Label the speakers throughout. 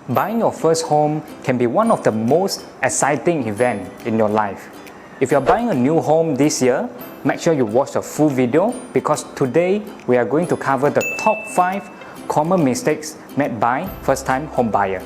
Speaker 1: Buying your first home can be one of the most exciting events in your life. If you're buying a new home this year, make sure you watch the full video because today we are going to cover the top 5 common mistakes made by first-time home buyer.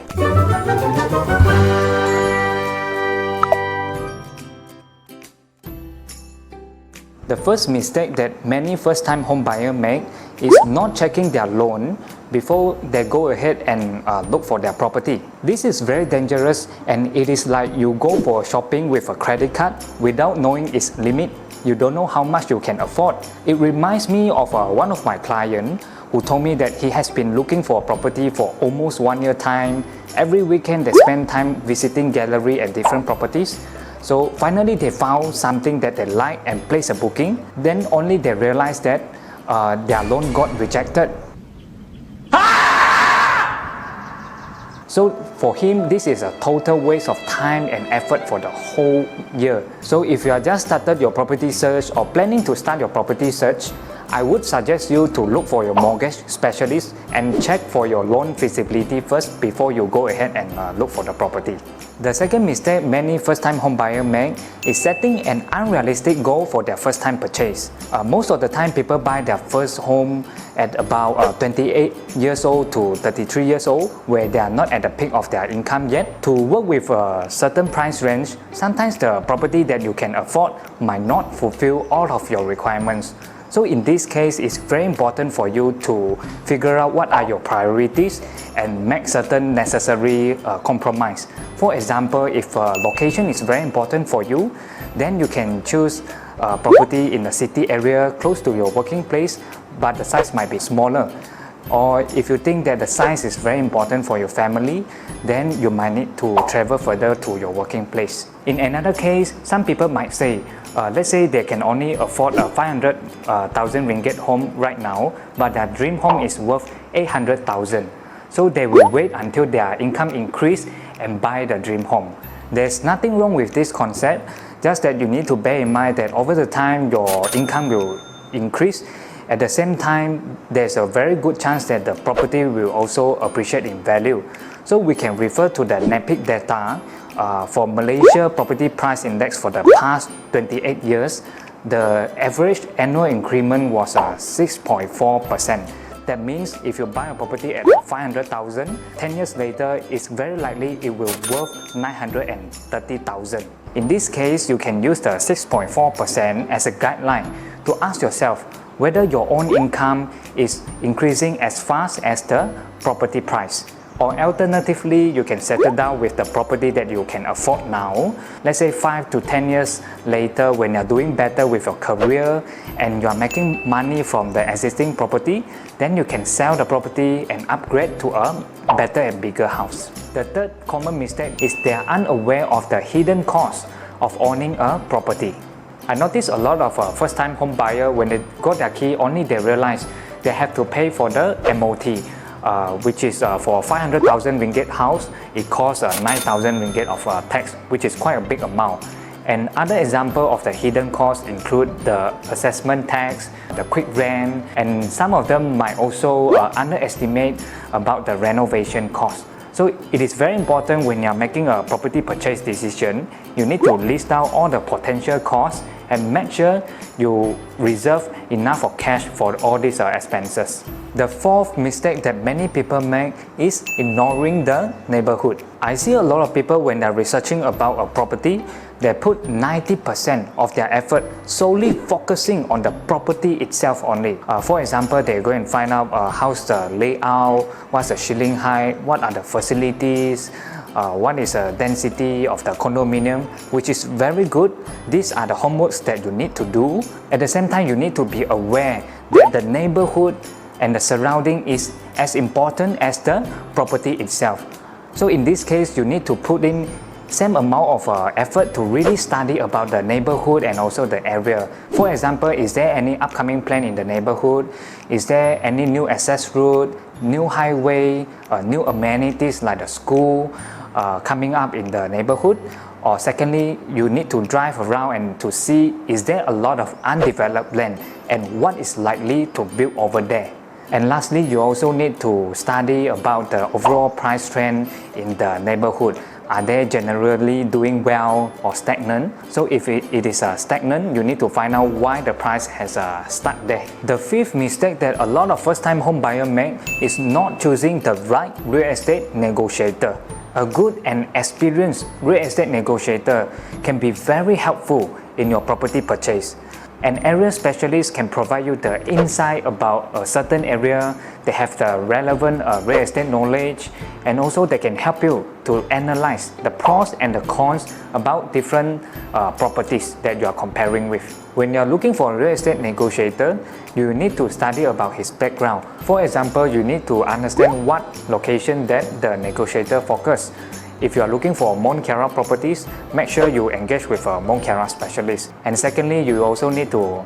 Speaker 1: The first mistake that many first-time home buyers make is not checking their loan before they go ahead and look for their property. This is very dangerous, and it is like you go for shopping with a credit card without knowing its limit. You don't know how much you can afford. It reminds me of one of my clients who told me that he has been looking for a property for almost 1 year time. Every weekend they spend time visiting gallery and different properties. So finally they found something that they like and place a booking. Then only they realized that their loan got rejected. So for him, this is a total waste of time and effort for the whole year. So if you are just started your property search or planning to start your property search, I would suggest you to look for your mortgage specialist and check for your loan feasibility first before you go ahead and look for the property. The second mistake many first-time home buyers make is setting an unrealistic goal for their first-time purchase. Most of the time, people buy their first home at about 28 years old to 33 years old, where they are not at the peak of their income yet. To work with a certain price range, sometimes the property that you can afford might not fulfill all of your requirements. So in this case, it's very important for you to figure out what are your priorities and make certain necessary compromise. For example, if location is very important for you, then you can choose property in the city area close to your working place, but the size might be smaller. Or if you think that the size is very important for your family, then you might need to travel further to your working place. In another case, some people might say, let's say they can only afford a 500,000 ringgit home right now, but their dream home is worth 800,000. So they will wait until their income increase and buy the dream home. There's nothing wrong with this concept, just that you need to bear in mind that over the time your income will increase. At the same time, there's a very good chance that the property will also appreciate in value. So we can refer to the NEPIC data for Malaysia Property Price Index for the past 28 years. The average annual increment was 6.4%. That means if you buy a property at 500,000, 10 years later, it's very likely it will worth 930,000. In this case, you can use the 6.4% as a guideline to ask yourself whether your own income is increasing as fast as the property price. Or alternatively, you can settle down with the property that you can afford now. Let's say 5 to 10 years later, when you're doing better with your career and you're making money from the existing property, then you can sell the property and upgrade to a better and bigger house. The third common mistake is they are unaware of the hidden cost of owning a property. I noticed a lot of first-time home buyers, when they got their key, only they realize they have to pay for the MOT. Which is for 500,000 ringgit house, it costs 9,000 ringgit of tax, which is quite a big amount. And other example of the hidden costs include the assessment tax, the quick rent, and some of them might also underestimate about the renovation cost. So it is very important when you're making a property purchase decision, you need to list out all the potential costs and make sure you reserve enough of cash for all these expenses. The fourth mistake that many people make is ignoring the neighborhood. I see a lot of people when they're researching about a property, they put 90% of their effort solely focusing on the property itself only. For example, they go and find out how's the layout, what's the ceiling height, what are the facilities, what is the density of the condominium, which is very good. These are the homeworks that you need to do. At the same time, you need to be aware that the neighborhood and the surrounding is as important as the property itself. So in this case, you need to put in same amount of effort to really study about the neighborhood and also the area. For example, is there any upcoming plan in the neighborhood? Is there any new access route, new highway, new amenities like the school coming up in the neighborhood? Or secondly, you need to drive around and to see is there a lot of undeveloped land and what is likely to build over there. And lastly, you also need to study about the overall price trend in the neighborhood. Are they generally doing well or stagnant? So if it is stagnant, you need to find out why the price has stuck there. The fifth mistake that a lot of first-time home buyer make is not choosing the right real estate negotiator. A good and experienced real estate negotiator can be very helpful in your property purchase. An area specialist can provide you the insight about a certain area. They have the relevant real estate knowledge, and also they can help you to analyze the pros and the cons about different properties that you are comparing with. When you are looking for a real estate negotiator, you need to study about his background. For example, you need to understand what location that the negotiator focuses. If you are looking for Mont Kiara properties, make sure you engage with a Mont Kiara specialist. And secondly, you also need to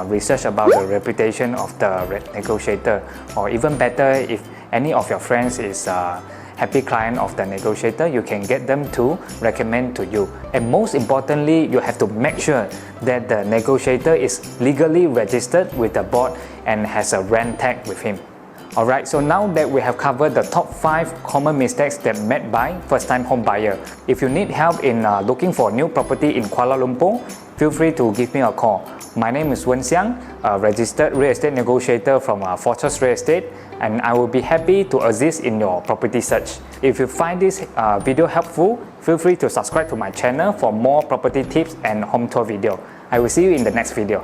Speaker 1: research about the reputation of the negotiator, or even better, if any of your friends is a happy client of the negotiator, you can get them to recommend to you. And most importantly, you have to make sure that the negotiator is legally registered with the board and has a rent tag with him. Alright, so now that we have covered the top 5 common mistakes that made by first-time home buyer, if you need help in looking for new property in Kuala Lumpur, feel free to give me a call. My name is Wen Xiang, a registered real estate negotiator from Fortress Real Estate, and I will be happy to assist in your property search. If you find this video helpful, feel free to subscribe to my channel for more property tips and home tour video. I will see you in the next video.